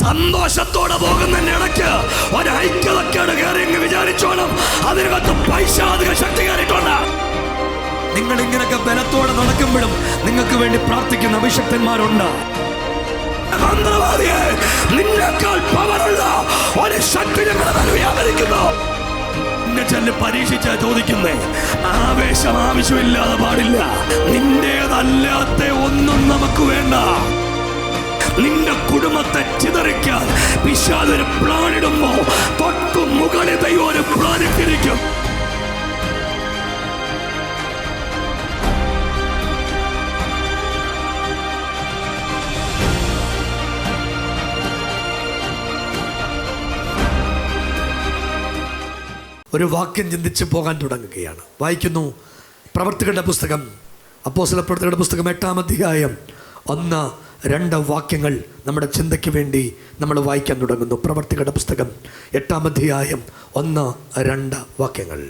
സന്തോഷത്തോടെ പോകുന്നതിന്റെ ഇടയ്ക്ക് ഒരൈക്യതക്കേട് കയറി വിചാരിച്ചോണം അതിനകത്ത് പൈശാചിക ശക്തി കയറിയിട്ടുണ്ട്. നിങ്ങൾ ഇങ്ങനെയൊക്കെ ബലത്തോടെ നടക്കുമ്പോഴും നിങ്ങൾക്ക് വേണ്ടി പ്രാർത്ഥിക്കുന്ന അഭിഷക്തന്മാരുണ്ട്. മന്ത്രവാദിയെ, നിന്നേക്കാൾ പവറുള്ള ഒരു ശക്തി ഞങ്ങളുടെ മേൽ വ്യാപരിക്കുന്നു. പരീക്ഷിച്ചാ ചോദിക്കുന്നേ, ആവേശം ആവശ്യമില്ലാതെ പാടില്ല. നിന്റേതല്ലാത്ത ഒന്നും നമുക്ക് വേണ്ട. നിന്റെ കുടുംബത്തെ ചിതറിക്കാൻ പിശാച് ഒരു പ്ലാൻ ഇടുമ്പോ തൊട്ടു മുകളിൽ ദൈവം ഒരു പ്ലാൻ ഇട്ടിരിക്കും. ഒരു വാക്യം ചിന്തിച്ച് പോകാൻ തുടങ്ങുകയാണ്. വായിക്കുന്നു പ്രവർത്തികളുടെ പുസ്തകം, അപ്പോസ്തല പ്രവർത്തികളുടെ പുസ്തകം 8-ാം അധ്യായം 1-2 വാക്യങ്ങൾ നമ്മുടെ ചിന്തയ്ക്ക് വേണ്ടി നമ്മൾ വായിക്കാൻ തുടങ്ങുന്നു. പ്രവർത്തികളുടെ പുസ്തകം 8-ാം അധ്യായം 1-2 വാക്യങ്ങൾ.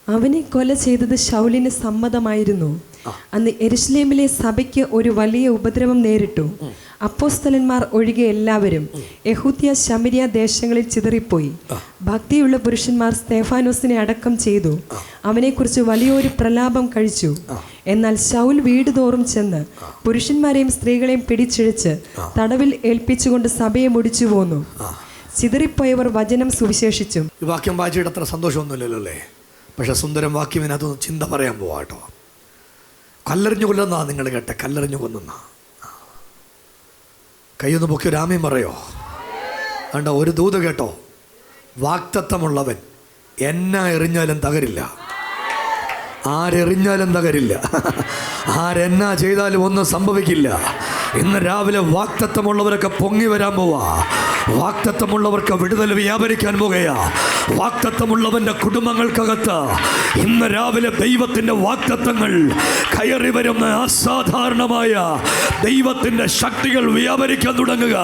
അവനെ കൊല ചെയ്തത് ശൗലിന് സമ്മതമായിരുന്നു. അന്ന് യെരുശലേമിലെ സഭയ്ക്ക് ഒരു വലിയ ഉപദ്രവം നേരിട്ടു. അപ്പോസ്തലന്മാർ ഒഴികെ എല്ലാവരും യഹൂദ്യ ശമരിയ ദേശങ്ങളിൽ ചിതറിപ്പോയി. ഭക്തിയുള്ള പുരുഷന്മാർ സ്തെഫാനോസിനെ അടക്കം ചെയ്തു. അവനെക്കുറിച്ച് വലിയൊരു പ്രലാപം കഴിച്ചു. എന്നാൽ ശൗൽ വീട് തോറും ചെന്ന് പുരുഷന്മാരെയും സ്ത്രീകളെയും പിടിച്ചിഴച്ച് തടവിൽ ഏൽപ്പിച്ചുകൊണ്ട് സഭയെ മുടിച്ചു പോന്നു. ചിതറിപ്പോയവർ വചനം സുവിശേഷിച്ചു. ഈ വാക്യം വായിച്ചിട്ട് അത്ര സന്തോഷമൊന്നുമില്ലല്ലോ അല്ലേ? പക്ഷെ സുന്ദരം വാക്യം ഇതിനകത്തൊന്ന് ചിന്ത പറയാൻ പോവാട്ടോ. കല്ലെറിഞ്ഞു കൊല്ലുന്നാ നിങ്ങൾ കേട്ടെ, കല്ലെറിഞ്ഞു കൊന്നുന്നാ. കൈയൊന്ന് പൊക്കി രാമയും പറയോ? കണ്ടോ, ഒരു ദൂത് കേട്ടോ, വാക്തത്വമുള്ളവൻ എന്നാ എറിഞ്ഞാലും തകരില്ല, ആരെറിഞ്ഞാലും തകരില്ല, ആരെന്നാ ചെയ്താലും ഒന്നും സംഭവിക്കില്ല. ഇന്ന് രാവിലെ വാക്തത്വമുള്ളവരൊക്കെ പൊങ്ങി വരാൻ പോവാ. വാക്തത്വമുള്ളവർക്ക് വിടുതൽ വ്യാപരിക്കാൻ പോകുകയാ. വാക്തത്വമുള്ളവന്റെ കുടുംബങ്ങൾക്കകത്ത് ഇന്ന് രാവിലെ ദൈവത്തിന്റെ വാക്തത്വങ്ങൾ കയറി വരുന്ന അസാധാരണമായ ദൈവത്തിന്റെ ശക്തികൾ വ്യാപരിക്കാൻ തുടങ്ങുക.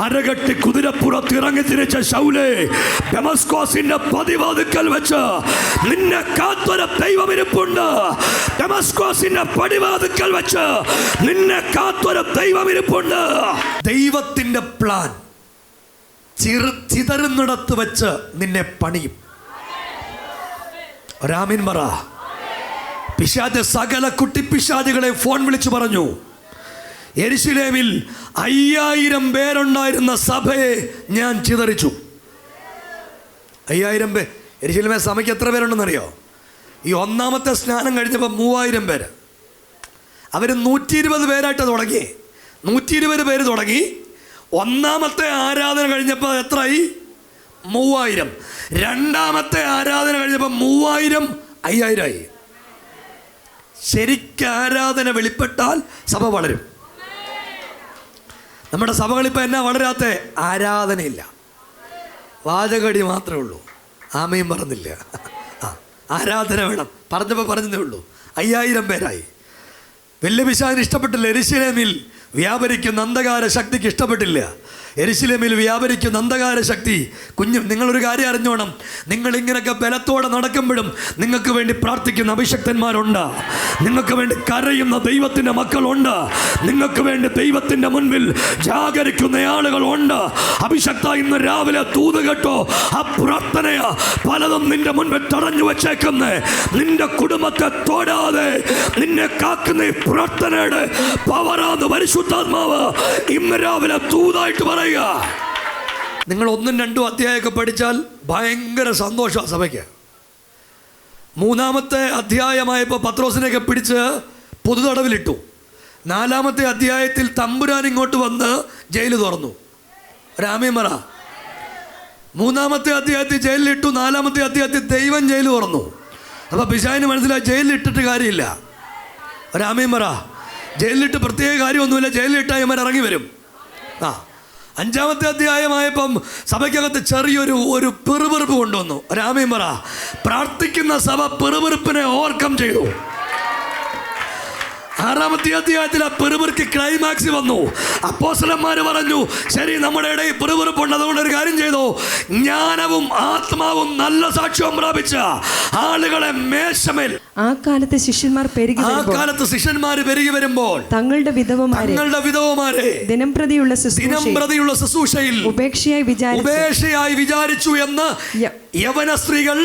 അരകട്ടി കുതിരപ്പുറത്ത് ഇറങ്ങി തിരിച്ച ശൗലേ, ദമസ്കോസിന്റെ പടിവാതിൽക്കൽ വെച്ച് നിന്നെ കാത്തൊരു ദൈവം ഇരിപ്പുണ്ട്. ദമസ്കോസിന്റെ പടിവാതിൽക്കൽ വെച്ച് നിന്നെ കാത്തൊരു ദൈവം ഇരിപ്പുണ്ട്. ദൈവത്തിന്റെ പ്ലാൻ ചിതറുന്നിടത്ത് വെച്ച് നിന്നെ പണിയും. ഒരാമീൻ പറ. പിശാച് സകല കുട്ടിപ്പിശാചുകളെ ഫോൺ വിളിച്ചു പറഞ്ഞു, യെരുശലേമിൽ 5000 പേരുണ്ടായിരുന്ന സഭയെ ഞാൻ ചിതറിച്ചു. 5000 പേർ. യെരുശലേമിലെ സഭയ്ക്ക് എത്ര പേരുണ്ടെന്നറിയോ? ഈ ഒന്നാമത്തെ സ്നാനം കഴിഞ്ഞപ്പോൾ 3000 പേര്. അവർ 120 പേരായിട്ട് തുടങ്ങി. 120 പേര് തുടങ്ങി. ഒന്നാമത്തെ ആരാധന കഴിഞ്ഞപ്പോൾ എത്രയായി? 3000. രണ്ടാമത്തെ ആരാധന കഴിഞ്ഞപ്പോൾ 3000 5000 ആയി. ശരിക്കും ആരാധന വെളിപ്പെട്ടാൽ സഭ വളരും. നമ്മുടെ സഭകളിപ്പോൾ എന്നാ വളരാത്ത? ആരാധനയില്ല, വാചകടി മാത്രമേ ഉള്ളൂ. ആമയും പറഞ്ഞില്ല. ആരാധന വേണം, പറഞ്ഞപ്പോൾ പറഞ്ഞതേ ഉള്ളൂ. 5000 പേരായി. വലിയ പിശാചിന് ഇഷ്ടപ്പെട്ടില്ല. യെരുശലേമിൽ വ്യാപരിക്കുന്ന അന്ധകാര ശക്തിക്ക് ഇഷ്ടപ്പെട്ടില്ല. യെരുശലേമിൽ വ്യാപരിക്കുന്ന അന്ധകാര ശക്തി. നിങ്ങളൊരു കാര്യം അറിഞ്ഞോണം, നിങ്ങൾ ഇങ്ങനെയൊക്കെ ബലത്തോടെ നടക്കുമ്പോഴും നിങ്ങൾക്ക് വേണ്ടി പ്രാർത്ഥിക്കുന്ന അഭിഷക്തന്മാരുണ്ട്. നിങ്ങൾക്ക് വേണ്ടി കരയുന്ന ദൈവത്തിൻ്റെ മക്കളുണ്ട്. നിങ്ങൾക്ക് വേണ്ടി ദൈവത്തിൻ്റെ മുൻപിൽ ജാഗരിക്കുന്ന ആളുകളുണ്ട്. അഭിഷക്ത, ഇന്ന് രാവിലെ തൂത് കേട്ടോ, ആ പ്രാർത്ഥനയാ പലതും നിന്റെ മുൻപിൽ തടഞ്ഞു വെച്ചേക്കുന്നേ. നിന്റെ കുടുംബത്തെ തൊടാതെ നിന്നെ കാക്കുന്ന ഈ പ്രാർത്ഥനയുടെ പവറാന്ന് പരിശുദ്ധാത്മാവ് ഇന്ന് രാവിലെ തൂതായിട്ട് പറയുക. നിങ്ങൾ 1-2 അധ്യായമൊക്കെ പഠിച്ചാൽ ഭയങ്കര സന്തോഷമാണ് സഭയ്ക്ക്. 3-ാമത്തെ അധ്യായമായപ്പോൾ പത്രോസിനെയൊക്കെ പിടിച്ച് പൊതുതടവിലിട്ടു. 4-ാമത്തെ അധ്യായത്തിൽ തമ്പുരാൻ ഇങ്ങോട്ട് വന്ന് ജയിൽ തുറന്നു. രാമേം പറ. 3-ാമത്തെ അധ്യായത്തിൽ ജയിലിലിട്ടു. 4-ാമത്തെ അധ്യായത്തിൽ ദൈവം ജയിൽ തുറന്നു. അപ്പോൾ പിശാചിന് മനസ്സിലായി ജയിലിലിട്ടിട്ട് കാര്യമില്ല. രാമേം പറ. ജയിലിലിട്ട് പ്രത്യേക കാര്യമൊന്നുമില്ല, ജയിലിലിട്ടാൽ ഇവർ ഇറങ്ങി വരും. 5-ാമത്തെ അധ്യായമായപ്പം സഭയ്ക്കകത്ത് ചെറിയൊരു പെറുപെറുപ്പ് കൊണ്ടുവന്നു. രാമേം പറ. പ്രാർത്ഥിക്കുന്ന സഭ പെറുപെറുപ്പിനെ ഓവർകം ചെയ്തു. 6-ാമത്തെ അധ്യായത്തിൽ ആ പെറുപിറുക്ക് ക്ലൈമാക്സ് വന്നു. അപ്പോസ്തലന്മാര് പറഞ്ഞു, ശരി, നമ്മുടെ ഇടയിൽ പെറുപിറുപ്പുണ്ട്, അതുകൊണ്ട് ഒരു കാര്യം ചെയ്തു, ജ്ഞാനവും ആത്മാവും നല്ല സാക്ഷ്യവും പ്രാപിച്ച ആളുകളെ മേശമേൽ. ആ കാലത്ത് ശിഷ്യന്മാർ പെരുകി വരുമ്പോൾ തങ്ങളുടെ വിധവമാരെ ദിനംപ്രതിയുള്ള ശുശ്രൂഷയിൽ ഉപേക്ഷയായി വിചാരിച്ചു എന്ന് യവന സ്ത്രീകൾ,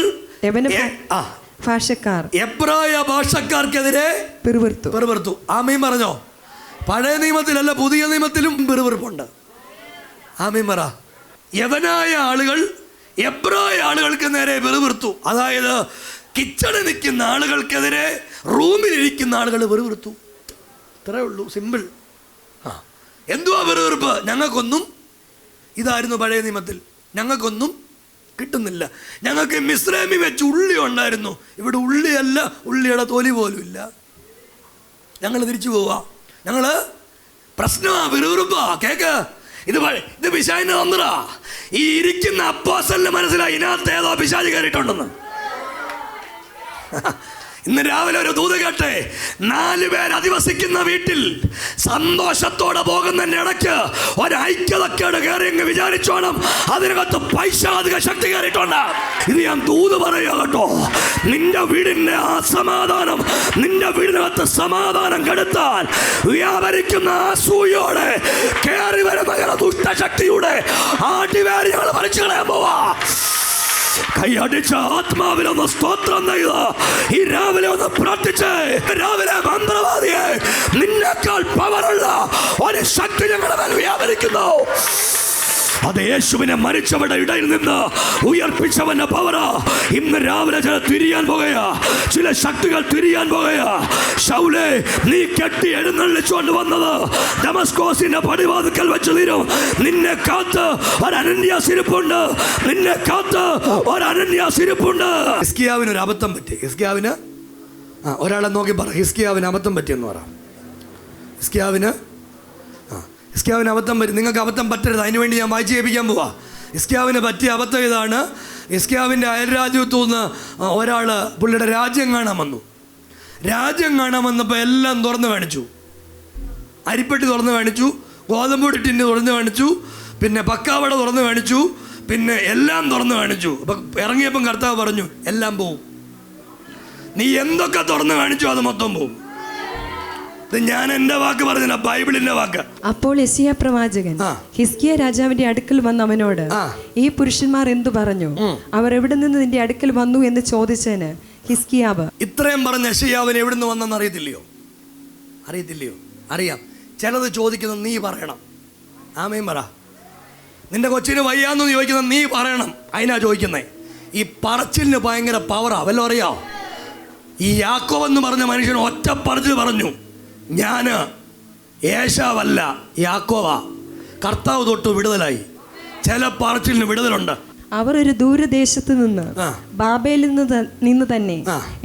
ഭാഷക്കാർ, എബ്രായ ഭാഷക്കാർക്കെതിരെ പെറുപിറുത്തു. ആമീൻ പറഞ്ഞോ? പഴയ നിയമത്തിലല്ല, പുതിയ നിയമത്തിലും പെറുപിറുപ്പുണ്ട്. ആമീൻ പറ. യവനായ ആളുകൾ എബ്രായ ആളുകൾക്ക് നേരെ പെറുപിറുത്തു. അതായത് കിച്ചണിൽ നിൽക്കുന്ന ആളുകൾക്കെതിരെ റൂമിലിരിക്കുന്ന ആളുകൾ പെറുപിറുത്തു. ഇത്രേ ഉള്ളൂ, സിമ്പിൾ. എന്തുവാ പെറുപിറുപ്പ്? ഞങ്ങൾക്കൊന്നും, ഇതായിരുന്നു പഴയ നിയമത്തിൽ, ഞങ്ങൾക്കൊന്നും കിട്ടുന്നില്ല. ഞങ്ങൾക്ക് മിസ്രൈമിൽ വെച്ച് ഉള്ളി ഉണ്ടായിരുന്നു, ഇവിടെ ഉള്ളിയല്ല, ഉള്ളിയുടെ തൊലി പോലും ഇല്ല. ഞങ്ങൾ തിരിച്ചു പോവാ. ഞങ്ങള് പ്രശ്നമാ, പെറുപിറുപ്പാ. കേക്ക്, ഇത് പിശാചിന്റെ തന്ത്രാ. ഈ ഇരിക്കുന്ന അപ്പോസ്തലന് മനസ്സിലായി ഇതിനകത്ത് ഏതോ പിശാച് കയറിയിട്ടുണ്ടെന്ന്. ഇന്ന് രാവിലെ ഒരു ദൂത് കേട്ടെ, 4 പേർ അധിവസിക്കുന്ന വീട്ടിൽ സന്തോഷത്തോടെ പോകുന്നതിന്റെ ഇടയ്ക്ക് ഒരു ഐക്യതക്കേട് കയറി എന്ന് വിചാരിച്ചോണം, അതിനകത്ത് പൈശാചിക ശക്തി കയറിയിട്ടുണ്ട്. ഇത് ഞാൻ ദൂത് പറയുക കേട്ടോ. നിന്റെ വീടിന്റെ അസമാധാനം, നിന്റെ വീടിനകത്ത് സമാധാനം കെടുത്താൻ വ്യാപരിക്കുന്ന അസൂയോടെ കയറി വരുന്ന ദുഷ്ടശക്തിയുടെ ആട്ടിവേര് ഞങ്ങൾ വലിച്ചു കളയാൻ പോവാ. കൈയടിച്ച ആത്മാവിലൊന്ന് സ്തോത്രം ചെയ്ത് ഈ രാവിലെ ഒന്ന് പ്രാർത്ഥിച്ച്, രാവിലെ മന്ത്രവാദിയെ നിന്നേക്കാൾ പവറുള്ള ഒരു ശക്തി ഞങ്ങളുടെ മേൽ വ്യാപരിക്കുന്നു. അത് യേശുവിനെ മരിച്ചവരുടെ ഇടയിൽ നിന്ന് ഉയർപ്പിച്ചവന്റെ പവറാ. ഇന്ന് രാവിലെ ചില തിരിയാൻ പോകുകയാ, ചില ശക്തികൾ തിരിയാൻ പോകുകയാ. ശൗലേ, നീ കെട്ടി എഴുന്നള്ളിച്ചുകൊണ്ട് വന്നത് ദമസ്കോസിന്റെ പടിവാതിക്കൽ വെച്ച് തീരും. നിന്നെ കാത്ത് ഒരു അനന്യാസിരിപ്പുണ്ട്, നിന്നെ കാത്ത് ഒരു അനന്യാസിരിപ്പുണ്ട്. ഹിസ്കിയാവിന് ഒരു അബദ്ധം പറ്റി. ഹിസ്കിയാവിന് ഒരാളെ നോക്കി പറ, ഹിസ്കിയാവിന് അബദ്ധം പറ്റിയെന്ന് പറ. ഹിസ്കിയാവിന് അബദ്ധം പറ്റി. നിങ്ങൾക്ക് അബദ്ധം പറ്റരുത്, അതിനുവേണ്ടി ഞാൻ വായിച്ച് കേൾപ്പിക്കാൻ പോവാ. ഹിസ്കിയാവിന് പറ്റിയ അബദ്ധം ഇതാണ്. ഹിസ്കിയാവിൻ്റെ അയൽരാജ്യത്തു നിന്ന് ഒരാൾ പുള്ളിയുടെ രാജ്യം കാണാൻ വന്നു. രാജ്യം കാണാൻ വന്നപ്പോൾ എല്ലാം തുറന്ന് കാണിച്ചു. അരിപ്പെട്ടി തുറന്ന് കാണിച്ചു, ഗോതമ്പൊടി ടിന്ന് തുറന്ന് കാണിച്ചു, പിന്നെ പക്കാവട തുറന്ന് കാണിച്ചു, പിന്നെ എല്ലാം തുറന്ന് കാണിച്ചു. അപ്പം ഇറങ്ങിയപ്പം കർത്താവ് പറഞ്ഞു, എല്ലാം പോവും. നീ എന്തൊക്കെ തുറന്ന് കാണിച്ചു അത് മൊത്തം പോവും. ഞാൻ എന്റെ വാക്ക് പറഞ്ഞില്ല, ബൈബിളിന്റെ വാക്ക്. അപ്പോൾ യെശയ്യാ പ്രവാചകൻ ഹിസ്കിയ രാജാവിന്റെ അടുക്കൽ വന്ന് അവനോട്, ഈ പുരുഷന്മാർ എന്തു പറഞ്ഞു? അവർ എവിടെ നിന്ന് നിന്റെ അടുക്കൽ വന്നു എന്ന് ചോദിച്ചതിന് ഹിസ്കിയാവ്, ഇത്രയും പറഞ്ഞ യെശയ്യാവിന് എവിടെ നിന്ന് വന്നെന്ന് അറിയത്തില്ലയോ? അറിയാം. ചിലത് ചോദിക്കുന്നത് നീ പറയണം. ആമേൻ പറ. നിന്റെ കൊച്ചിന് വയ്യാന്ന് ചോദിക്കുന്നത് നീ പറയണം, അതിനാ ചോദിക്കുന്നേ. ഈ പറച്ചിലിന് ഭയങ്കര പവറാ. വല്ലോ അറിയാ? ഈ യാക്കോബ് എന്ന് പറഞ്ഞ മനുഷ്യൻ ഒറ്റ പറച്ചിൽ പറഞ്ഞു, ഞാന് ഏശാവല്ല യാക്കോവാ. കർത്താവ് തൊട്ട് വിടുതലായി. ചില പറച്ചിലിന് വിടുതലുണ്ട്. അവർ ഒരു ദൂരദേശത്ത് നിന്ന് ബാബേലിൽ നിന്ന് തന്നെ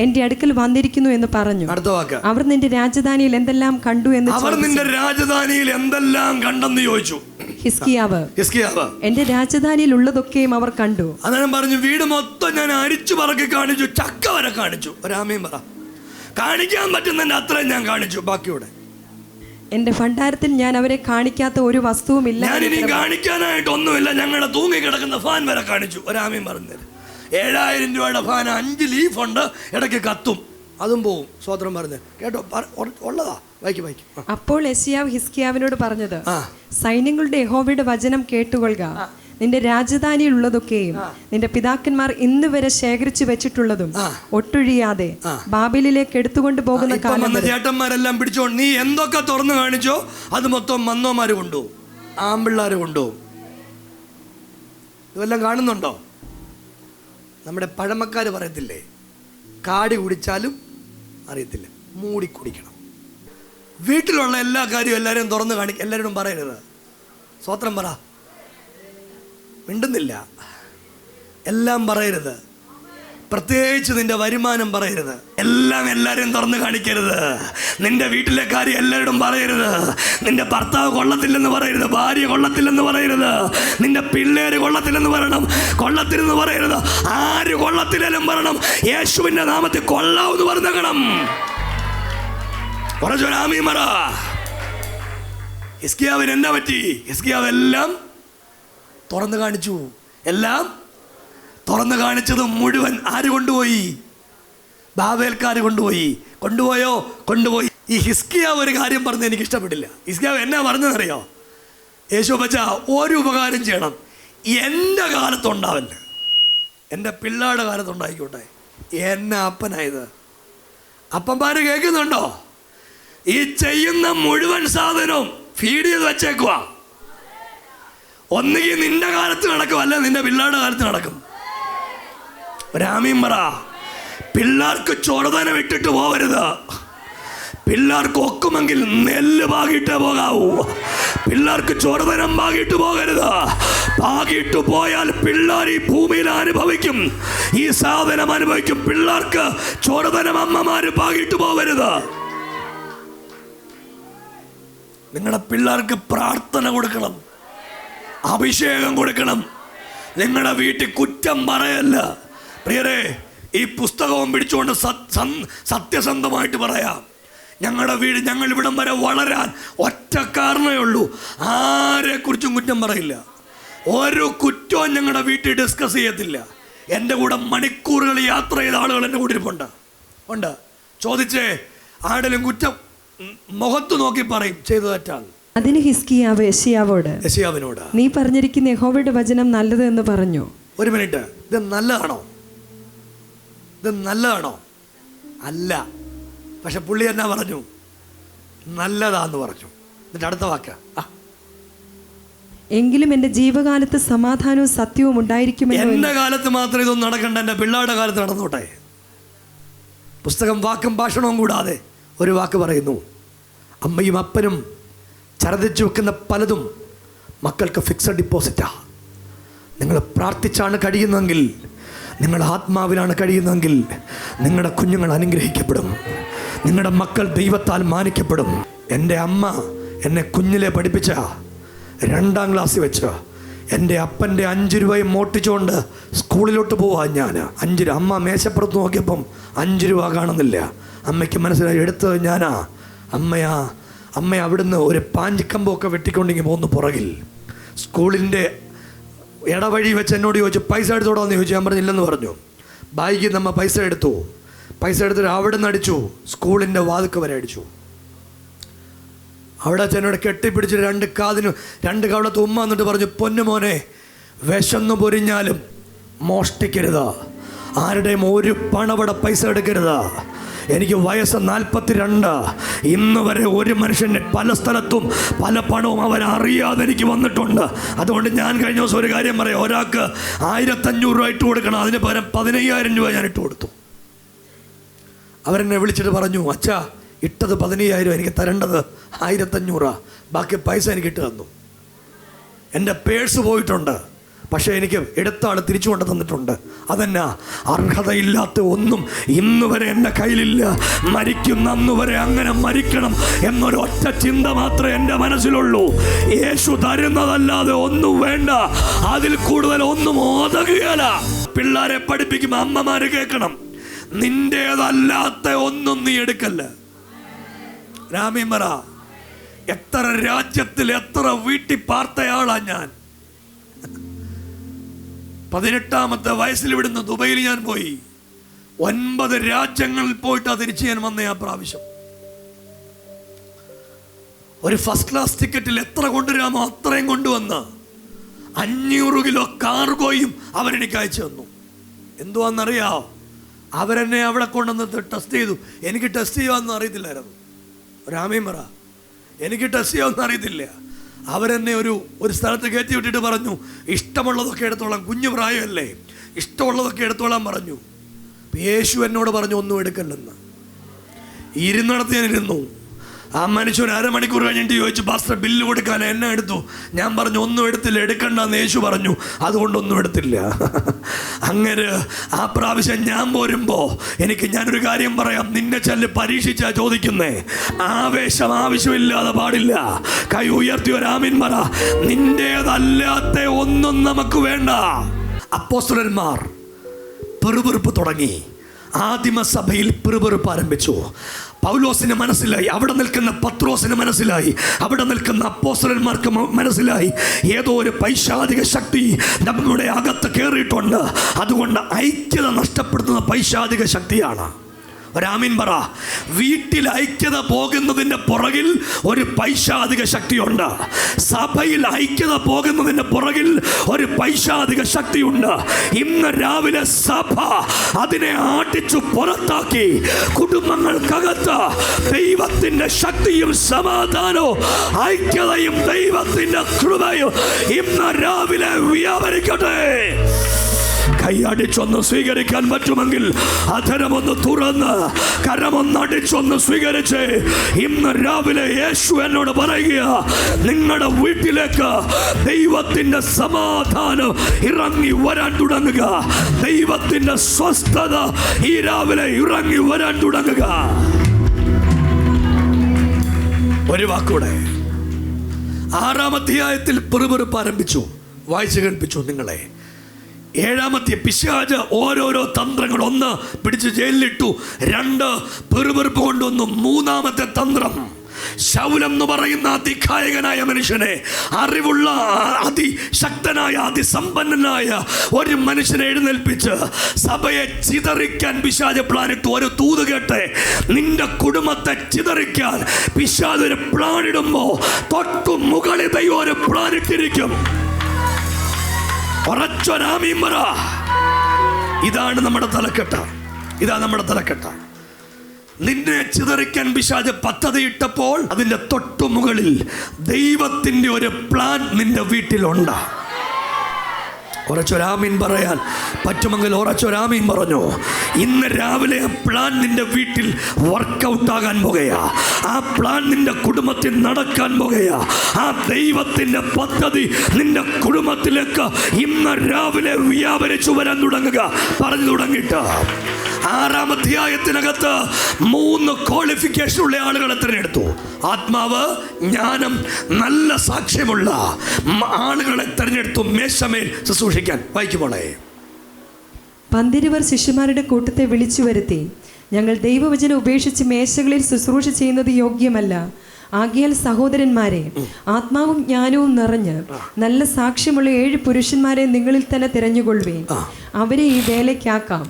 എന്റെ അടുക്കൽ വന്നിരിക്കുന്നു എന്ന് പറഞ്ഞു. അടുത്ത വാക്ക്, അവർ നിന്റെ രാജധാനിയിൽ എന്തെല്ലാം കണ്ടു എന്ന്. അവർ നിന്റെ രാജധാനിയിൽ എന്തെല്ലാം കണ്ടെന്ന് ചോദിച്ചു ഹിസ്കിയാവ്. എന്റെ രാജധാനിയിൽ ഉള്ളതൊക്കെയും അവർ കണ്ടു. അന്നേരം പറഞ്ഞു, വീട് മൊത്തം ഞാൻ അരിച്ചു പറക്കി കാണിച്ചു, ചക്ക വരെ കാണിച്ചു. ഒരാമയും പറ. കാണിക്കാൻ പറ്റുന്നതിന്റെ അത്രയും ഞാൻ കാണിച്ചു. ബാക്കിയോടെ എന്റെ ഭണ്ഡാരത്തിൽ ഞാൻ അവരെ കാണിക്കാത്ത ഒരു വസ്തുവുമില്ല. ഞാൻ ഇനി കാണിക്കാനായിട്ടൊന്നുമില്ല. ഞങ്ങളുടെ തൂങ്ങി കിടക്കുന്ന ഫാൻ വരെ കാണിച്ചു. ഒരാമയും പറഞ്ഞത് 7000 രൂപയുടെ ഫാൻ 5 ലീഫുണ്ട്, ഇടയ്ക്ക് കത്തും, അതും പോവും. സ്വോത്രം പറഞ്ഞ് കേട്ടോ, ഉള്ളതാ. വായിക്കും. അപ്പോൾ യെശയ്യാവ് ഹിസ്കിയാവിനോട് പറഞ്ഞത്, സൈന്യങ്ങളുടെ യഹോവയുടെ വചനം കേട്ടുകൊള്ളുക. നിന്റെ രാജധാനിയിൽ ഉള്ളതൊക്കെയും നിന്റെ പിതാക്കന്മാർ ഇന്ന് വരെ ശേഖരിച്ചു വെച്ചിട്ടുള്ളതും ഒട്ടൊഴിയാതെ ബാബേലിലേക്ക് എടുത്തുകൊണ്ട് പോകുന്ന കാലം ചേട്ടന്മാരെല്ലാം പിടിച്ചോണ്ട് നീ എന്തൊക്കെ തുറന്നു കാണിച്ചോ അത് മൊത്തം മന്നോമാര് കൊണ്ടുപോകും, ആമ്പിള്ളാര് കൊണ്ടുപോകും. ഇതെല്ലാം കാണുന്നുണ്ടോ? നമ്മുടെ പഴമക്കാര് പറയത്തില്ലേ, കാടി കുടിച്ചാലും അറിയത്തില്ല, മൂടി കുടിക്കണം. വീട്ടിലുള്ള എല്ലാ കാര്യവും എല്ലാവരും തുറന്ന് കാണിക്കും. എല്ലാവരോടും പറയരുത്. സ്വോത്രം പറ. മിണ്ടുന്നില്ല. എല്ലാം പറയരുത്. പ്രത്യേകിച്ച് നിന്റെ വരുമാനം പറയരുത്. എല്ലാം എല്ലാവരും തുറന്ന് കാണിക്കരുത്. നിന്റെ വീട്ടിലെ കാര്യം എല്ലാവരോടും പറയരുത്. നിന്റെ ഭർത്താവ് കൊള്ളത്തില്ലെന്ന് പറയരുത്, ഭാര്യ കൊള്ളത്തില്ലെന്ന് പറയരുത്, നിന്റെ പിള്ളേര് കൊള്ളത്തില്ലെന്ന് പറയണം, കൊള്ളത്തില്ലെന്ന് പറയരുത്. ആര് കൊള്ളത്തില്ലെന്നും പറയണം, യേശുവിന്റെ നാമത്തിൽ കൊള്ളാവെന്ന് പറഞ്ഞേക്കണം. കുറച്ചൊരാമീൻ പറ. ഹിസ്കിയാവിന് എന്നാ പറ്റി? ഹിസ്കിയാവ് എല്ലാം തുറന്നു കാണിച്ചു. എല്ലാം തുറന്നു കാണിച്ചത് മുഴുവൻ ആര് കൊണ്ടുപോയി? ബാബേൽക്കാർ കൊണ്ടുപോയോ? കൊണ്ടുപോയി. ഈ ഹിസ്കിയാവ് ഒരു കാര്യം പറഞ്ഞ് എനിക്ക് ഇഷ്ടപ്പെട്ടില്ല. ഹിസ്കിയാവ് എന്നാ പറഞ്ഞതെന്നറിയോ? യേശു ബച്ച ഒരു ഉപകാരം ചെയ്യണം, എൻ്റെ കാലത്തുണ്ടാവില്ല, എൻ്റെ പിള്ളേരുടെ കാലത്തുണ്ടായിക്കോട്ടെ. എന്നെ അപ്പനായത്. അപ്പന്മാര് കേൾക്കുന്നുണ്ടോ? ഈ ചെയ്യുന്ന മുഴുവൻ സാധനവും ഫീഡ് ചെയ്ത് വെച്ചേക്കുക. ഒന്നുകിൽ നിന്റെ കാലത്ത് നടക്കും, അല്ല നിന്റെ പിള്ളേരുടെ കാലത്ത് നടക്കും. ഒരാമീൻ പറ. പിള്ളേർക്ക് ചൊറുതനം ഇട്ടിട്ട് പോവരുത്. പിള്ളേർക്ക് ഒക്കുമെങ്കിൽ നെല്ല് പാകിയിട്ടേ പോകാവൂ. പിള്ളേർക്ക് ചൊറുതനം പാകിയിട്ട് പോകരുത്. പാകിയിട്ട് പോയാൽ പിള്ളേർ ഈ ഭൂമിയിൽ അനുഭവിക്കും, ഈ സാധനം അനുഭവിക്കും. പിള്ളേർക്ക് ചൊറുതനം അമ്മമാര് പാകിയിട്ട് പോകരുത്. നിങ്ങളുടെ പിള്ളേർക്ക് പ്രാർത്ഥന കൊടുക്കണം, അഭിഷേകം കൊടുക്കണം. നിങ്ങളുടെ വീട്ടിൽ കുറ്റം പറയല്ല. പ്രിയരെ, ഈ പുസ്തകവും പിടിച്ചുകൊണ്ട് സത്യസന്ധമായിട്ട് പറയാം, ഞങ്ങളുടെ വീട്, ഞങ്ങൾ ഇവിടം വരെ വളരാൻ ഒറ്റ കാരണമേ ഉള്ളൂ. ആരെക്കുറിച്ചും കുറ്റം പറയില്ല. ഒരു കുറ്റവും ഞങ്ങളുടെ വീട്ടിൽ ഡിസ്കസ് ചെയ്യത്തില്ല. എൻ്റെ കൂടെ മണിക്കൂറുകൾ യാത്ര ചെയ്ത ആളുകൾ എൻ്റെ കൂടെ ഉണ്ട്. ചോദിച്ചേ, ആരെങ്കിലും കുറ്റം മുഖത്ത് നോക്കി പറയും ചെയ്തു തെറ്റാണ്. അതിന് ഹിസ്കിയാവ് യെശയ്യാവിനോട്, നീ പറഞ്ഞിരിക്കുന്ന യഹോവയുടെ വചനം നല്ലത് എന്ന് പറഞ്ഞു. ഒരു മിനിറ്റ്, ഇത് നല്ലതാണോ? അല്ല. പക്ഷെ പുള്ളി എന്നാ പറഞ്ഞു? നല്ലതാന്ന് പറഞ്ഞു. എന്നിട്ട് അടുത്ത വാക്ക്, എങ്കിലും എൻ്റെ ജീവകാലത്ത് സമാധാനവും സത്യവും ഉണ്ടായിരിക്കുമെന്ന്. എൻ്റെ കാലത്ത് മാത്രം ഇതൊന്നും നടക്കണ്ട, എൻ്റെ പിള്ളേരുടെ കാലത്ത് നടന്നോട്ടെ. പുസ്തകം വാക്കും ഭാഷണവും കൂടാതെ ഒരു വാക്ക് പറയുന്നു, അമ്മയും അപ്പനും ചരതിച്ചു വെക്കുന്ന പലതും മക്കൾക്ക് ഫിക്സഡ് ഡിപ്പോസിറ്റാ. നിങ്ങൾ പ്രാർത്ഥിച്ചാണ് കഴിയുന്നതെങ്കിൽ, നിങ്ങൾ ആത്മാവിലാണ് കഴിയുന്നതെങ്കിൽ, നിങ്ങളുടെ കുഞ്ഞുങ്ങൾ അനുഗ്രഹിക്കപ്പെടും, നിങ്ങളുടെ മക്കൾ ദൈവത്താൽ മാനിക്കപ്പെടും. എൻ്റെ അമ്മ എന്നെ കുഞ്ഞിലെ പഠിപ്പിച്ച 2ാം ക്ലാസ്സിൽ വെച്ച് എൻ്റെ അപ്പൻ്റെ 5 രൂപയും മോട്ടിച്ചുകൊണ്ട് സ്കൂളിലോട്ട് പോവാൻ ഞാൻ 5 രൂപ. അമ്മ മേശപ്പുറത്ത് നോക്കിയപ്പം 5 രൂപ കാണുന്നില്ല. അമ്മയ്ക്ക് മനസ്സിലായി എടുത്തത് ഞാനാ. അമ്മ അവിടുന്ന് ഒരു പാഞ്ചിക്കമ്പൊക്കെ വെട്ടിക്കൊണ്ടെങ്കിൽ പോകുന്നു പുറകിൽ. സ്കൂളിൻ്റെ ഇടവഴി വെച്ച് എന്നോട് ചോദിച്ചു, പൈസ എടുത്തോടാന്ന് ചോദിച്ചു. ഞാൻ പറഞ്ഞില്ലെന്ന് പറഞ്ഞു. ബാഗിൽ നമ്മ പൈസ എടുത്തിട്ട് അവിടെ നിന്ന് അടിച്ചു, സ്കൂളിൻ്റെ വാതുക്ക വരെ അടിച്ചു. അവിടെ ചെന്നോട് കെട്ടിപ്പിടിച്ചിട്ട് 2 കവളത്ത് ഉമ്മ എന്നിട്ട് പറഞ്ഞു, പൊന്നുമോനെ, വിശന്നു പൊരിഞ്ഞാലും മോഷ്ടിക്കരുത്, ആരുടെയും ഒരു പണവട പൈസ എടുക്കരുത്. എനിക്ക് വയസ്സ് 42. ഇന്ന് വരെ ഒരു മനുഷ്യൻ്റെ പല സ്ഥലത്തും പല പണവും അവരറിയാതെ എനിക്ക് വന്നിട്ടുണ്ട്. അതുകൊണ്ട് ഞാൻ കഴിഞ്ഞ ദിവസം ഒരു കാര്യം പറയാം, ഒരാൾക്ക് 1500 രൂപ ഇട്ട് കൊടുക്കണം, അതിന് പകരം 15000 രൂപ ഞാൻ ഇട്ട് കൊടുത്തു. അവരെന്നെ വിളിച്ചിട്ട് പറഞ്ഞു, അച്ഛാ, ഇട്ടത് 15000, എനിക്ക് തരേണ്ടത് 1500, ബാക്കി പൈസ എനിക്ക് ഇട്ട് തന്നു. എൻ്റെ പേഴ്സ് പോയിട്ടുണ്ട്, പക്ഷേ എനിക്ക് എടുത്ത ആൾ തിരിച്ചു കൊണ്ട് തന്നിട്ടുണ്ട്. അതെന്നാ, അർഹതയില്ലാത്ത ഒന്നും ഇന്ന് വരെ എൻ്റെ കയ്യിലില്ല. മരിക്കുന്ന അന്ന് വരെ അങ്ങനെ മരിക്കണം എന്നൊരൊറ്റ ചിന്ത മാത്രമേ എൻ്റെ മനസ്സിലുള്ളൂ. യേശു തരുന്നതല്ലാതെ ഒന്നും വേണ്ട, അതിൽ കൂടുതൽ ഒന്നും ഒതുകുകയില്ല. പിള്ളേരെ പഠിപ്പിക്കുമ്പോൾ അമ്മമാര് കേൾക്കണം, നിന്റേതല്ലാത്ത ഒന്നും നീ എടുക്കല്ല. രാമീമറ, എത്ര രാജ്യത്തിൽ എത്ര വീട്ടിൽ പാർത്തയാളാ ഞാൻ. 18ാമത്തെ വയസ്സിൽ ഇവിടുന്ന് ദുബൈയിൽ ഞാൻ പോയി. 9 രാജ്യങ്ങളിൽ പോയിട്ടാ തിരിച്ച് ഞാൻ വന്ന ആ പ്രാവശ്യം. ഒരു ഫസ്റ്റ് ക്ലാസ് ടിക്കറ്റിൽ എത്ര കൊണ്ടുവരാമോ അത്രയും കൊണ്ടുവന്ന് 500 കിലോ കാർഗോയും അവരെനിക്ക് അയച്ചു തന്നു. എന്തുവാന്നറിയാമോ? അവരെന്നെ അവിടെ കൊണ്ടുവന്നിട്ട് ടെസ്റ്റ് ചെയ്തു. എനിക്ക് ടെസ്റ്റ് ചെയ്യാമെന്ന് അറിയത്തില്ലായിരുന്നു. രാമീമറ, എനിക്ക് ടെസ്റ്റ് ചെയ്യാമെന്ന് അറിയത്തില്ല. അവരെന്നെ ഒരു സ്ഥലത്ത് കയറ്റി വിട്ടിട്ട് പറഞ്ഞു, ഇഷ്ടമുള്ളതൊക്കെ എടുത്തോളാം, കുഞ്ഞു പ്രായമല്ലേ, ഇഷ്ടമുള്ളതൊക്കെ എടുത്തോളാൻ പറഞ്ഞു. യേശു എന്നോട് പറഞ്ഞു, ഒന്നും എടുക്കല്ലെന്ന്. ഇരുന്നിടത്ത് ഞാൻ ഇരുന്നു. ആ മനുഷ്യൻ 1/2 മണിക്കൂർ കഴിഞ്ഞിട്ട് ചോദിച്ചു, പാസ്റ്റർ ബില്ല് കൊടുക്കാൻ എന്നെ എടുത്തു. ഞാൻ പറഞ്ഞു, ഒന്നും എടുത്തില്ല, എടുക്കണ്ടെന്ന് യേശു പറഞ്ഞു, അതുകൊണ്ടൊന്നും എടുത്തില്ല. അങ്ങനെ ആ പ്രാവശ്യം ഞാൻ പോരുമ്പോൾ ഞാനൊരു കാര്യം പറയാം, നിന്നെ ചെല്ല് പരീക്ഷിച്ചാ ചോദിക്കുന്നേ. ആവേശം ആവശ്യമില്ലാതെ പാടില്ല. കൈ ഉയർത്തി ഒരു ആമീൻ പറ. നിന്റേതല്ലാത്ത ഒന്നും നമുക്ക് വേണ്ട. അപ്പോസ്തലന്മാർ പിറുപിറുപ്പ് തുടങ്ങി. ആദിമസഭയിൽ പിറുപിറുപ്പ് ആരംഭിച്ചു. പൗലോസിന് മനസ്സിലായി, അവിടെ നിൽക്കുന്ന പത്രോസിന് മനസ്സിലായി, അവിടെ നിൽക്കുന്ന അപ്പോസ്തലന്മാർക്ക് മനസ്സിലായി, ഏതോ ഒരു പൈശാചിക ശക്തി നമ്മുടെ അകത്ത് കയറിയിട്ടുണ്ട്. അതുകൊണ്ട് ഐക്യത നഷ്ടപ്പെടുത്തുന്ന പൈശാചിക ശക്തിയാണ്. ഒരാമീൻ പറ. വീട്ടിൽ ഐക്യത പോകുന്നതിൻ്റെ പുറകിൽ ഒരു പൈശാചിക ശക്തിയുണ്ട്. സഭയിൽ ഐക്യത പോകുന്നതിൻ്റെ പുറകിൽ ഒരു പൈശാചിക ശക്തിയുണ്ട്. ഇന്ന് രാവിലെ സഭ അതിനെ ആട്ടിച്ചു പുറത്താക്കി കുടുംബങ്ങൾക്കകത്ത് ദൈവത്തിൻ്റെ ശക്തിയും സമാധാനവും ഐക്യതയും ദൈവത്തിൻ്റെ കൃപയും ഇന്ന് രാവിലെ വ്യാപരിക്കട്ടെ. കൈയടിച്ചൊന്ന് സ്വീകരിക്കാൻ പറ്റുമെങ്കിൽ അധരമൊന്ന് തുറന്ന് കരമൊന്നടിച്ചൊന്ന് സ്വീകരിച്ച് ഇന്ന് രാവിലെ യേശു എന്നോട് പറയുക, നിങ്ങളുടെ വീട്ടിലേക്ക് ദൈവത്തിന്റെ സമാധാനം ഇറങ്ങി വരാൻ തുടങ്ങുക. ദൈവത്തിന്റെ സ്വസ്ഥത ഈ രാവിലെ ഇറങ്ങി വരാൻ തുടങ്ങുക. ഒരു വാക്കൂടെ 6-ാം അധ്യായത്തിൽ പിറുപിറുപ്പ് ആരംഭിച്ചു. വായിച്ചു കേൾപ്പിച്ചു നിങ്ങളെ. 7-ാമത്തെ പിശാച് ഓരോരോ തന്ത്രങ്ങൾ. 1 പിടിച്ച് ജയിലിലിട്ടു, 2 പെറുപെറുപ്പ് കൊണ്ടുവന്നു, 3-ാമത്തെ തന്ത്രം ശൗലെന്ന് പറയുന്ന അതികായകനായ മനുഷ്യനെ, അറിവുള്ള അതിശക്തനായ അതിസമ്പന്നനായ ഒരു മനുഷ്യനെ എഴുന്നേൽപ്പിച്ച് സഭയെ ചിതറിക്കാൻ പിശാച് പ്ലാനിട്ടു. ഒരു തൂത് കേട്ടെ, നിന്റെ കുടുംബത്തെ ചിതറിക്കാൻ പിശാച് ഒരു പ്ലാനിടുമ്പോ തൊട്ടു മുകളിൽ ഒരു പ്ലാനിട്ടിരിക്കും. ഇതാണ് നമ്മുടെ തലക്കെട്ട്. ഇതാ നമ്മുടെ തലക്കെട്ട്. നിന്നെ ചിതറിക്കാൻ പിശാച് പദ്ധതിയിട്ടപ്പോൾ അതിന്റെ തൊട്ടു മുകളിൽ ദൈവത്തിന്റെ ഒരു പ്ലാൻ നിന്റെ വീട്ടിലുണ്ട്. ഉറച്ചൊരാമീൻ പറയാൻ പറ്റുമെങ്കിൽ ഉറച്ചൊരാമീൻ പറഞ്ഞു. ഇന്ന് രാവിലെ ആ പ്ലാൻ നിന്റെ വീട്ടിൽ വർക്കൗട്ട് ആകാൻ പോകുകയാ. ആ പ്ലാൻ നിന്റെ കുടുംബത്തിൽ നടക്കാൻ പോകുകയാ. ആ ദൈവത്തിന്റെ പദ്ധതി നിന്റെ കുടുംബത്തിലേക്ക് ഇന്ന് രാവിലെ വ്യാപരിച്ചു വരാൻ തുടങ്ങുക. പറഞ്ഞു തുടങ്ങിയിട്ട് 6-ാം അധ്യായത്തിനകത്ത് 3 ക്വാളിഫിക്കേഷൻ ഉള്ള ആളുകളെ തിരഞ്ഞെടുത്തു. ആത്മാവ്, ജ്ഞാനം, നല്ല സാക്ഷ്യമുള്ള ആളുകളെ തിരഞ്ഞെടുത്തു മേശമേൽ ശുശ്രൂഷിക്കാൻ. വായിക്കുമോളെ. 12 ശിഷ്യന്മാരുടെ കൂട്ടത്തെ വിളിച്ചു വരുത്തി, ഞങ്ങൾ ദൈവവചനം ഉപേക്ഷിച്ച് മേശകളിൽ ശുശ്രൂഷ ചെയ്യുന്നത് യോഗ്യമല്ല. ആകയാൽ സഹോദരന്മാരെ, ആത്മാവും ജ്ഞാനവും നിറഞ്ഞ് നല്ല സാക്ഷ്യമുള്ള 7 പുരുഷന്മാരെ നിങ്ങളിൽ തന്നെ തിരഞ്ഞുകൊള്ളുവേൻ. അവരെ ഈ വേലയ്ക്കാക്കാം.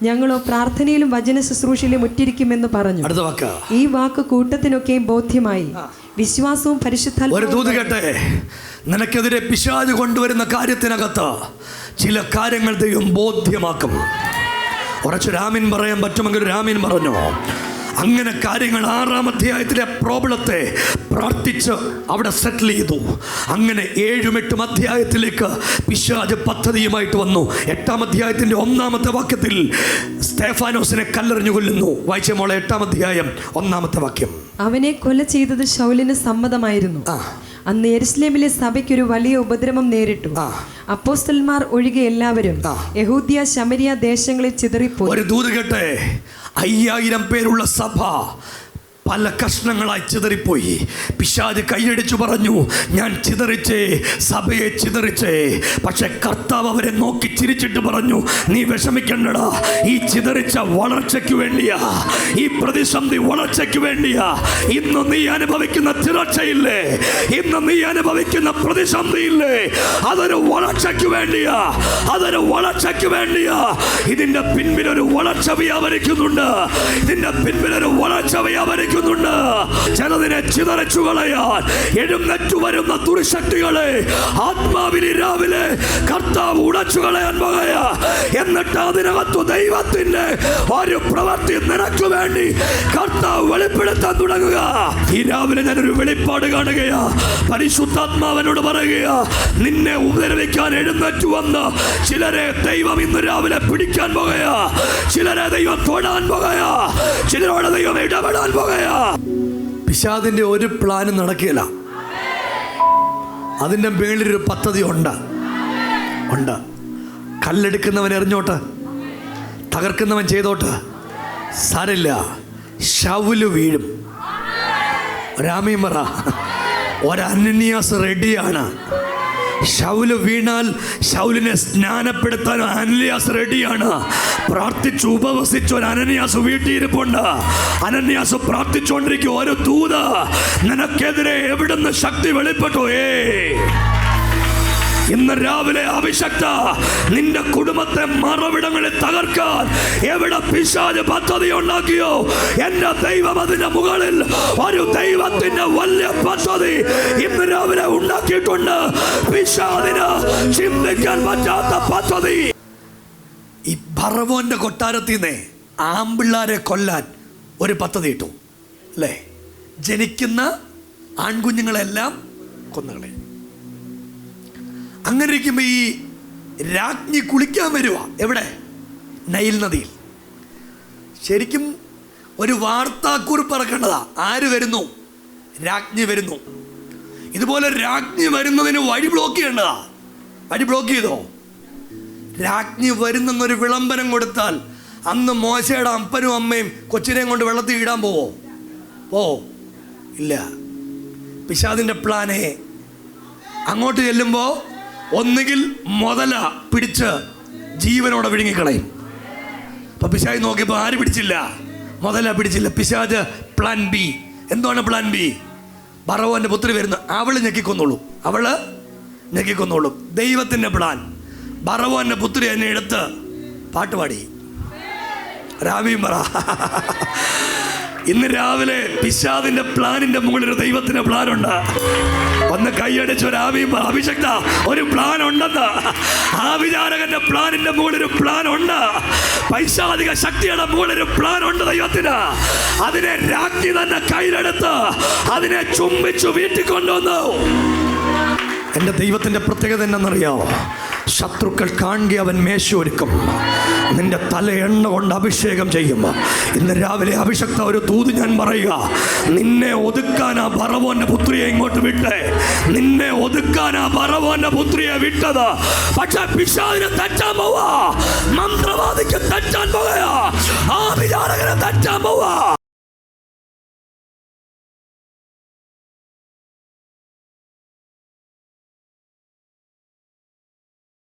ഞങ്ങളോ പ്രാർത്ഥനയിലും വചന ശുശ്രൂഷയിലും ഉറ്റിരിക്കുമെന്ന് പറഞ്ഞു. ഈ വാക്ക് കൂട്ടത്തിനൊക്കെയും ബോധ്യമായി. വിശ്വാസവും പരിശുദ്ധാത്മാവും. ഒരു ദൂത് കേട്ടെ, നിനക്കെതിരെ പിശാച് കൊണ്ടുവരുന്ന കാര്യത്തിനകത്ത് ചില കാര്യങ്ങൾ ദൈവം ബോധ്യമാക്കും. ഉറച്ചു രാമീൻ പറയാൻ പറ്റുമെങ്കിൽ രാമീൻ പറഞ്ഞു. അങ്ങനെ കാര്യങ്ങൾ 6-ാം അധ്യായത്തിലെ പ്രോബ്ലത്തെ പ്രാർത്ഥിച്ച് അവിടെ സെറ്റിൽ ചെയ്തു. അങ്ങനെ 7-ഉം 8-ഉം അധ്യായത്തിലേക്ക് പിശാച് പദ്ധതിയുമായിട്ട് വന്നു. 8-ാം അധ്യായത്തിൻ്റെ 1-ാമത്തെ വാക്യത്തിൽ സ്തേഫാനോസിനെ കല്ലെറിഞ്ഞു കൊല്ലുന്നു. വായിച്ച മോളെ 8-ാം അധ്യായം 1-ാമത്തെ വാക്യം. അവനെ കൊല ചെയ്തത് ശൗലിന് സമ്മതമായിരുന്നു. അന്ന് യെരുശലേമിലെ സഭയ്ക്കൊരു വലിയ ഉപദ്രവം നേരിട്ടു. അപ്പോസ്തലന്മാർ ഒഴികെ എല്ലാവരും യഹൂദ്യ ശമരിയ ദേശങ്ങളിൽ ചിതറിപ്പോയി. ഒരു ദൂത് കേട്ടെ, 5000 പേരുള്ള സഭ പല കഷ്ണങ്ങളായി ചിതറിപ്പോയി. പിശാച് കൈയടിച്ചു പറഞ്ഞു, ഞാൻ ചിതറിച്ചേ, സഭയെ ചിതറിച്ചേ. പക്ഷെ കർത്താവ് അവരെ നോക്കി ചിരിച്ചിട്ട് പറഞ്ഞു, നീ വിഷമിക്കണ്ടടാ, ഈ ചിതറിച്ച വളർച്ചയ്ക്ക് വേണ്ടിയാ, ഈ പ്രതിസന്ധി വളർച്ചയ്ക്ക് വേണ്ടിയാ. ഇന്ന് നീ അനുഭവിക്കുന്ന ചിതർച്ചയില്ലേ, ഇന്ന് നീ അനുഭവിക്കുന്ന പ്രതിസന്ധിയില്ലേ, അതൊരു വളർച്ചയ്ക്ക് വേണ്ടിയാ, അതൊരു വളർച്ചയ്ക്ക് വേണ്ടിയാ. ഇതിന്റെ പിൻപിലൊരു വളർച്ച വ്യാപരിക്കുന്നുണ്ട്, ഇതിന്റെ പിൻപിലൊരു വളർച്ച വ്യാപരിക്കുന്നു. ചിലതിനെ ചിതറിച്ചു കളയാൻ എഴുന്നേറ്റു വരുന്ന ദുർശക്തികളെ ആത്മാവിൽ രാവിലെ കർത്താവ് ഉടച്ചു കളയാൻ പോകുകയാ. എന്നിട്ട് അതിനകത്തു ദൈവത്തിന്റെ ഒരു പ്രവൃത്തി നിനക്ക് വേണ്ടി കർത്താവ് വെളിപ്പെടുത്താൻ തുടങ്ങുക. ഈ രാവിലെ ഞാനൊരു വെളിപ്പാട് കാണുകയാ. പരിശുദ്ധാത്മാവിനോട് പറയുകയാ, നിന്നെ ഉപദ്രവിക്കാൻ എഴുന്നേറ്റു വന്ന് ചിലരെ ദൈവം ഇന്ന് രാവിലെ പിടിക്കാൻ പോകുകയാ. ചിലരെ ദൈവം തൊടാൻ പോകുകയാ. ചിലരോട് ദൈവം ഇടപെടാൻ പോകുകയാ. പിശാചിന്റെ ഒരു പ്ലാനും നടക്കില്ല. അതിൻ്റെ മേളിലൊരു പദ്ധതി ഉണ്ട്. കല്ലെടുക്കുന്നവൻ എറിഞ്ഞോട്ട്, തകർക്കുന്നവൻ ചെയ്തോട്ട്, സാരില്ല, ശൗല് വീഴും. രാമീമറ, ഒരന്യാസ് റെഡിയാണ്. ശൗല് വീണാൽ ശൗലിനെ സ്നാനപ്പെടുത്താൻ അനന്യാസ് റെഡിയാണ്. പ്രാർത്ഥിച്ചു ഉപവസിച്ചു ഒരു അനന്യാസ് വീട്ടിയിരിപ്പുണ്ട്. അനന്യാസ് പ്രാർത്ഥിച്ചുകൊണ്ടിരിക്കും. ഒരു ദൂത് നിനക്കെതിരെ എവിടുന്ന് ശക്തി വെളിപ്പെട്ടു. ഇന്ന് രാവിലെ അഭിഷക്ത നിന്റെ കുടുംബത്തെ മറവിടങ്ങളിൽ തകർക്കാൻ എവിടെ പിശാച് പദ്ധതി ഉണ്ടാക്കിയോ, എന്റെ ദൈവം അതിന്റെ മുകളിൽ ഒരു ദൈവത്തിന്റെ വലിയ പദ്ധതി ഇന്ന് രാവിലെ ഉണ്ടാക്കിയിട്ടുണ്ട്. പിശാചിന് ചിന്തിക്കാൻ പറ്റാത്ത പദ്ധതി. ഈ ഫറവോന്റെ കൊട്ടാരത്തിൽ നിന്ന് ആമ്പിള്ളാരെ കൊല്ലാൻ ഒരു പദ്ധതി ഇട്ടു അല്ലേ? ജനിക്കുന്ന ആൺകുഞ്ഞുങ്ങളെല്ലാം കൊന്നുകളെ. അങ്ങനെ ഇരിക്കുമ്പോൾ ഈ രാജ്ഞി കുളിക്കാൻ വരുക. എവിടെ? നൈൽ നദിയിൽ. ശരിക്കും ഒരു വാർത്താക്കുറിപ്പ് ഇറക്കേണ്ടതാ. ആര് വരുന്നു? രാജ്ഞി വരുന്നു. ഇതുപോലെ രാജ്ഞി വരുന്നതിന് വഴി ബ്ലോക്ക് ചെയ്യേണ്ടതാ. വഴി ബ്ലോക്ക് ചെയ്തോ? രാജ്ഞി വരുന്നെന്നൊരു വിളംബരം കൊടുത്താൽ അന്ന് മോശയുടെ അപ്പനും അമ്മയും കൊച്ചിനെയും കൊണ്ട് വെള്ളത്തിൽ ഇടാൻ പോവോ? ഇല്ല. പിശാചിന്റെ പ്ലാനേ അങ്ങോട്ട് ചെല്ലുമ്പോൾ ഒന്നുകിൽ മുതല പിടിച്ച് ജീവനോടെ വിഴുങ്ങിക്കളയും. അപ്പൊ പിശാച് നോക്കിയപ്പോൾ ആര് പിടിച്ചില്ല? മുതല പിടിച്ചില്ല. പിശാച് പ്ലാൻ ബി. എന്താണ് പ്ലാൻ ബി? ഫറവോന്റെ പുത്രി വരുന്നു, അവള് ഞെക്കിക്കൊന്നോളും. ദൈവത്തിന്റെ പ്ലാൻ ഫറവോന്റെ പുത്രി എന്നെ എടുത്ത് പാട്ടുപാടി. രാവിയും പറ. ഇന്ന് രാവിലെ പിശാചിന്റെ പ്ലാനിന്റെ മുകളിൽ ദൈവത്തിന്റെ പ്ലാനുണ്ട്. ഒന്ന് കൈയടിച്ച് ഒരു അഭിഷക്ത ഒരു പ്ലാൻ ഉണ്ടെന്ന്. ആ വിചാരകന്റെ പ്ലാനിന്റെ മുകളിൽ ഒരു പ്ലാൻ ഉണ്ട്. പൈശാചിക ശക്തിയുടെ മുകളിൽ ഒരു പ്ലാൻ ഉണ്ട് ദൈവത്തിന്. അതിനെ രാജ്ഞി തന്നെ കയ്യിലെടുത്ത് അതിനെ ചുംബിച്ചു വീട്ടിൽ കൊണ്ടുവന്നു. എൻ്റെ ദൈവത്തിൻ്റെ പ്രത്യേകത എന്നറിയാമോ? ശത്രുക്കൾ കാണുക അവൻ മേശ ഒരുക്കും. നിന്റെ തല എണ്ണ കൊണ്ട് അഭിഷേകം ചെയ്യും. ഇന്ന് രാവിലെ അഭിഷക്ത ഒരു തൂത് ഞാൻ പറയുക. നിന്നെ ഒതുക്കാൻ ആ ഫറവോന്റെ പുത്രിയെ ഇങ്ങോട്ട് വിട്ടേ. നിന്നെ ഒതുക്കാൻ ആ ഫറവോന്റെ പുത്രിയെ വിട്ടത്. പക്ഷെ പിശാചിനെ തെറ്റാൻ പോവാ, മന്ത്രവാദിക്ക് തെറ്റാൻ പോവുക, ആ വിചാരകനെ തെറ്റാൻ പോവാ.